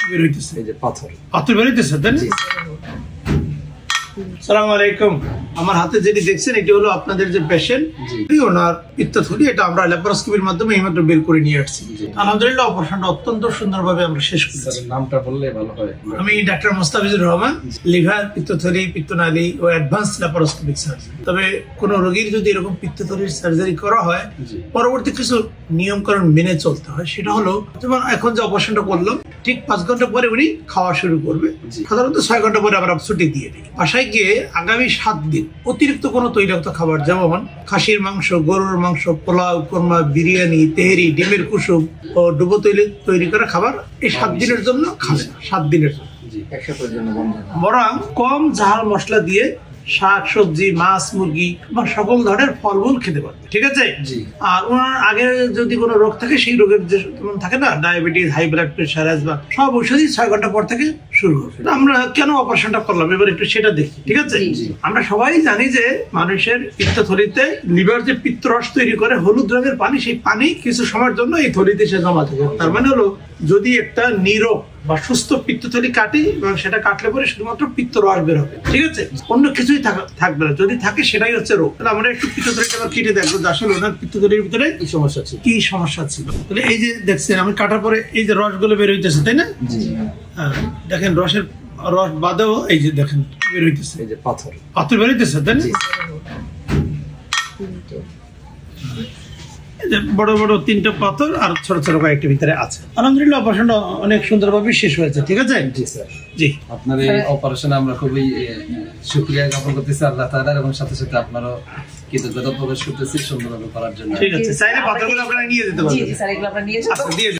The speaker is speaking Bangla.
বের হইতেছে? এই যে পাথর বের হইতেছে, তাই না? আসসালামু আলাইকুম। আমার হাতে যেটি দেখছেন এটি হলো আপনাদের যে পেশেন্ট, ওনার পিত্তথলি। এটা আমরা ল্যাপারোস্কোপির মাধ্যমে এইমাত্র বের করে নিয়ে আসছি। আলহামদুলিল্লাহ অপারেশনটা অত্যন্ত সুন্দরভাবে আমরা শেষ করেছি। নামটা বললে ভালো হয়। আমি ডাক্তার মোস্তাফিজুর রহমান, লিভার, পিত্তথলি, পিত্তনালী ও অ্যাডভান্স ল্যাপারোস্কোপিক সার্জন। তবে কোন রোগীর যদি এরকম পিত্তথলির সার্জারি করা হয়, পরবর্তী কিছু নিয়মকানুন মেনে চলতে হয়। সেটা হলো, যেমন এখন যে অপারেশনটা করলাম ঠিক 5 ঘন্টা পরে উনি খাওয়া শুরু করবে। সাধারণত 6 ঘন্টা পরে আমরা ছুটি দিয়ে দিই। বাসায় গিয়ে আগামী 7 দিন অতিরিক্ত কোনো তৈলাক্ত খাবার, যেমন খাসির মাংস, গরুর মাংস, পোলাও, কোরমা, বিরিয়ানি, তেহেরি, ডিমের কুসুম ও ডুবো তৈরি করা খাবার এই 7 দিনের জন্য খাবেন। 7 দিনের জন্য বরং কম ঝাল মশলা দিয়ে শাক সবজি, মাছ, মুরগি বা সকল ধরনের ফলমূল খেতে পারবে। ঠিক আছে? আর ওনার আগে যদি কোনো রোগ থাকে, সেই রোগের যে থাকে না, diabetes, high blood pressure, asthma, সব ঔষধই 6 ঘন্টা পর থেকে শুরু হবে। আমরা কেন অপারেশনটা করলাম এবার একটু সেটা দেখি। ঠিক আছে? আমরা সবাই জানি যে মানুষের পিত্তথলিতে লিভার যে পিত্তরস তৈরি করে হলুদ রঙের পানি, সেই পানি কিছু সময়ের জন্য এই থলিতে সে জমা থাকে। তার মানে হলো, যদি একটা নিরোগ বা সুস্থ পিত্তথলি কাটি এবং সেটা কাটলে পরে শুধুমাত্র পিত্তরস বের হবে। ঠিক আছে? অন্য কিছুই থাকবে না। যদি থাকে সেটাই হচ্ছে রোগ। তাহলে আমরা একটু পিত্তথলিটা কেটে দেখবো যে আসলে ওনার পিত্তথলির ভিতরে কি সমস্যা ছিল। তাহলে এই যে দেখছেন, আমি কাটার পরে এই যে রসগুলো বের হইতেছে, তাই না? দেখেন, রস বাদেও এই যে দেখেন বের হইতেছে, এই যে পাথর বের হইতেছে, তাই না? বড় বড় 3টা পাথর আর ছোট ছোট কয়েকটা ভিতরে আছে। আলহামদুলিল্লাহ অপারেশনটা অনেক সুন্দরভাবে শেষ হয়েছে। ঠিক আছে? জি স্যার। জি, আপনার এই অপারেশনে আমরা খুবই শুকরিয়া জ্ঞাপন করতেছি আল্লাহ তাআলার, এবং সাথে সাথে আপনারও কৃতজ্ঞতা প্রকাশ করতেছি সুন্দরভাবে করার জন্য। ঠিক আছে, চাইলে পাথরগুলো আপনারা নিয়ে যেতে পারবেন। জি স্যার, এগুলো আপনারা নিয়ে যেতে পারবেন।